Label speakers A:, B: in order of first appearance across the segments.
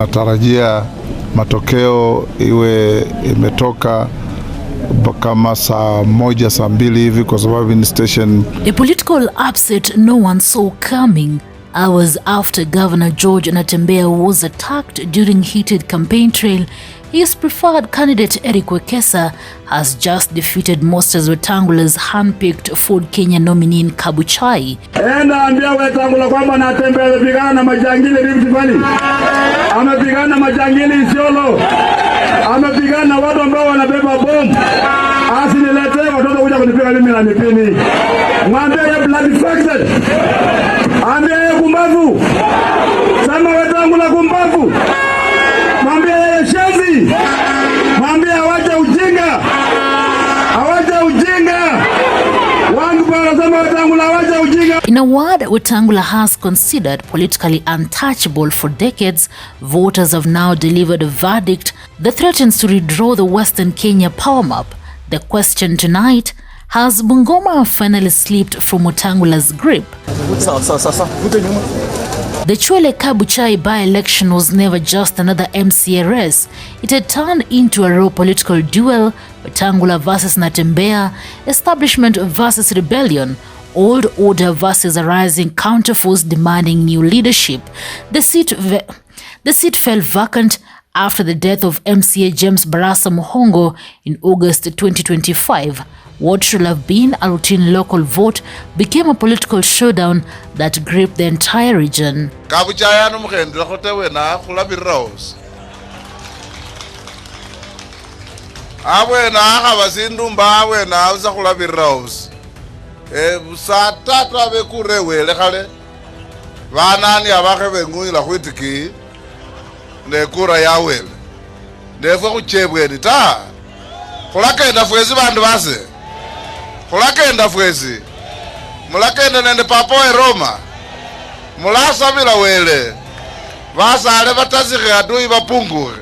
A: Natarajia matokeo iwe imetoka kama saa moja saa mbili hivi kwa sababu ni station.
B: A political upset no one saw coming hours after Governor George Natembeya was attacked during heated campaign trail. His preferred candidate Erick Wekesa has just defeated Wetang'ula's hand-picked Ford Kenya nominee in Kabuchai.
C: Ambia Wetang'ula kwamba Natembeya amepigana na majangili Rift Valley. Amepigana na majangili Isiolo. Amepigana na watu ambao wanabeba bomu. Asiniletee watoto kuja kunipiga mimi na nipini. Mwambie ya blood factor. Ambia ya kumbavu. Sema Wetang'ula kumbavu. Mwambie ya shenzi. Mwambie awache ujinga. Awache ujinga. Wangu wanasema Wetang'ula awache ujinga.
B: In a word Wetang'ula has considered politically untouchable for decades, voters have now delivered a verdict that threatens to redraw the Western Kenya power map. The question tonight, has Bungoma finally slipped from Wetang'ula's grip? The Chwele Kabuchai by-election was never just another MCA race. It had turned into a raw political duel, Wetang'ula versus Natembeya, establishment versus rebellion, old order versus a rising counterforce demanding new leadership. The seat fell vacant after the death of MCA James Barasa Muhongo in August 2025. What should have been a routine local vote became a political showdown that gripped the entire region.
D: Kabuchai mukhendla khotewe na khulabiraos. Awe na khabasindumba awe na uza khulabiraos. Sa tata bekurewele khale. Banani abakhe nguyila khwitiki. Nekura yawele. Nefwe kuchebweni ta. Khulakenda fwezi bandu base. Khulakenda fwezi. Mulakenda nende papo Roma. Mulasabila wele. Vasale batazikhe adui bapungure.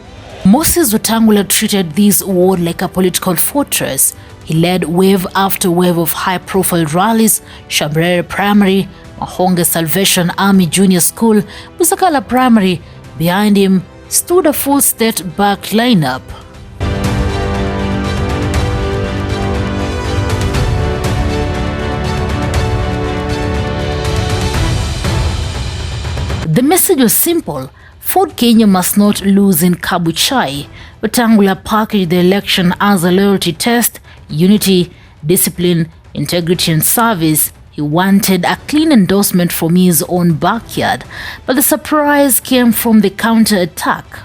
B: Wetang'ula treated this ward like a political fortress. He led wave after wave of high-profile rallies, Shabrere Primary, Mahonge Salvation Army Junior School, Busakala Primary. Behind him stood a full state-back lineup. The message was simple: Ford Kenya must not lose in Kabuchai. Wetang'ula packaged the election as a loyalty test, unity, discipline, integrity and service. He wanted a clean endorsement from his own backyard, but the surprise came from the counter-attack.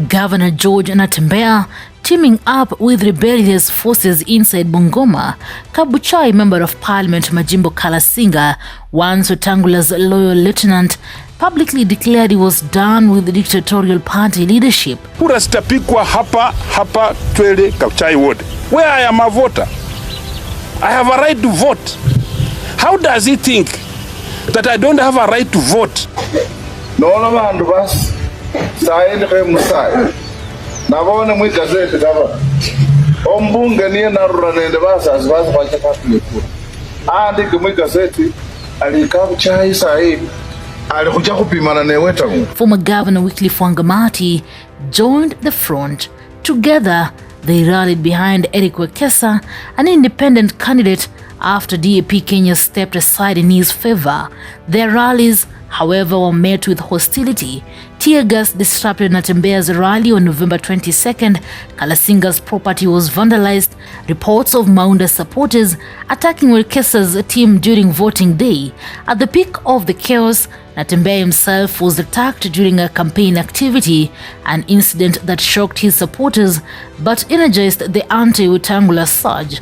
B: Governor George Natembeya teaming up with rebellious forces inside Bungoma. Kabuchai Member of Parliament Majimbo Kalasinga, once Wetang'ula's loyal lieutenant, publicly declared he was done with the dictatorial party leadership.
E: Kura zitapigwa hapa Chwele Kabuchai Ward, where I am a voter. I have a right to vote. How does he think that I don't have a right to vote?
A: No bandu bas. Saini khe musai. Nabone mu gazette gaba. Ombunge niye narura nende basa asibaza kwacha katule. Andi mu gazette ali Kabuchai sai.
B: Former Governor Wycliffe Wangamati joined the front. Together, they rallied behind Erick Wekesa, an independent candidate, after DAP Kenya stepped aside in his favor. Their rallies, however, were met with hostility. Tear gas disrupted Natembeya's rally on November 22nd. Kalasinga's property was vandalized. Reports of Maunda supporters attacking Wekesa's team during voting day. At the peak of the chaos, Natembeya himself was attacked during a campaign activity, an incident that shocked his supporters but energized the anti-Wetang'ula surge.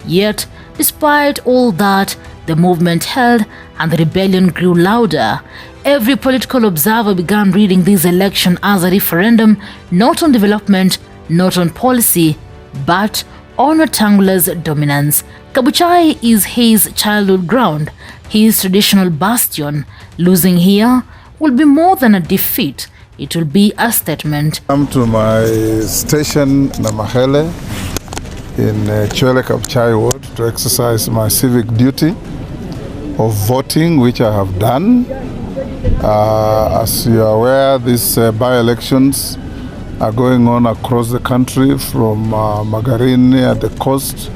B: Yet, despite all that, the movement held and the rebellion grew louder. Every political observer began reading this election as a referendum, not on development, not on policy, but on Wetang'ula's dominance. Kabuchai is his childhood ground, his traditional bastion. Losing here will be more than a defeat. it will be a statement.
A: Come to my station Namahele in Chwele, Kabuchai Ward to exercise my civic duty of voting, which I have done. As you are aware, these by-elections are going on across the country from Magarini at the coast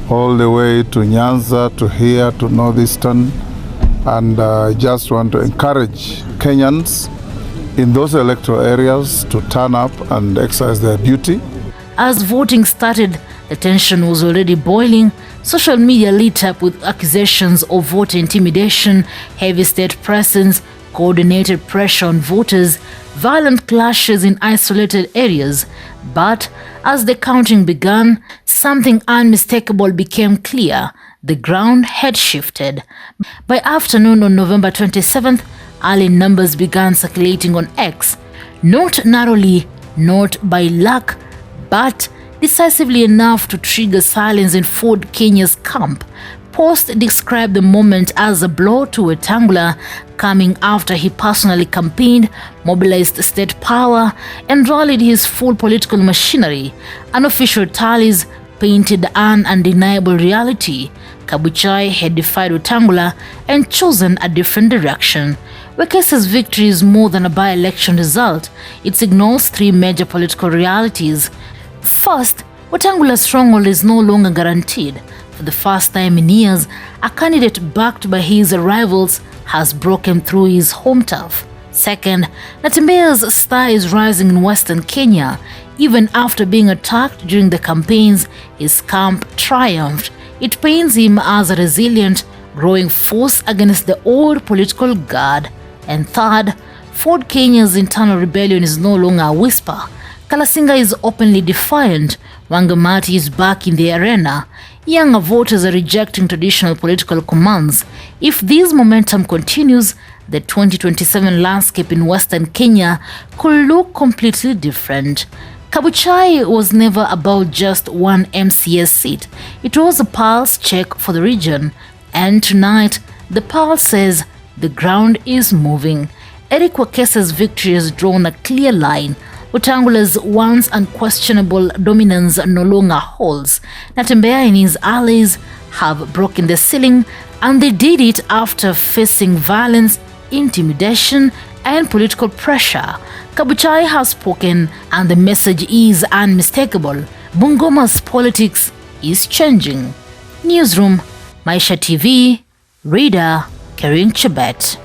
A: all the way to Nyanza, to here, to Northeastern. And I just want to encourage Kenyans in those electoral areas to turn up and exercise their duty.
B: As voting started, the tension was already boiling. Social media lit up with accusations of voter intimidation, heavy state presence, coordinated pressure on voters, violent clashes in isolated areas. But as the counting began, something unmistakable became clear. The ground had shifted. By afternoon on November 27th, early numbers began circulating on X. Not narrowly, not by luck, but decisively enough to trigger silence in Ford Kenya's camp. Post described the moment as a blow to Wetang'ula, coming after he personally campaigned, mobilized state power, and rallied his full political machinery. Unofficial tallies painted an undeniable reality. Kabuchai had defied Wetang'ula and chosen a different direction. Wekesa's victory is more than a by-election result. It signals three major political realities. First, Wetang'ula's stronghold is no longer guaranteed. For the first time in years, a candidate backed by his rivals has broken through his home turf. Second, Natembeya's star is rising in Western Kenya. Even after being attacked during the campaigns, his camp triumphed. It paints him as a resilient, growing force against the old political guard. And third, Ford Kenya's internal rebellion is no longer a whisper. Kalasinga is openly defiant. Wangamati is back in the arena. Younger voters are rejecting traditional political commands. If this momentum continues, the 2027 landscape in Western Kenya could look completely different. Kabuchai was never about just one MCS seat. It was a pulse check for the region. And tonight, the pulse says the ground is moving. Erick Wekesa's victory has drawn a clear line. Wetang'ula's once unquestionable dominance no longer holds. Natembeya and his allies have broken the ceiling, and they did it after facing violence, intimidation, and political pressure. Kabuchai has spoken, and the message is unmistakable. Bungoma's politics is changing. Newsroom, Maisha TV, Reader, Carrying Chebet.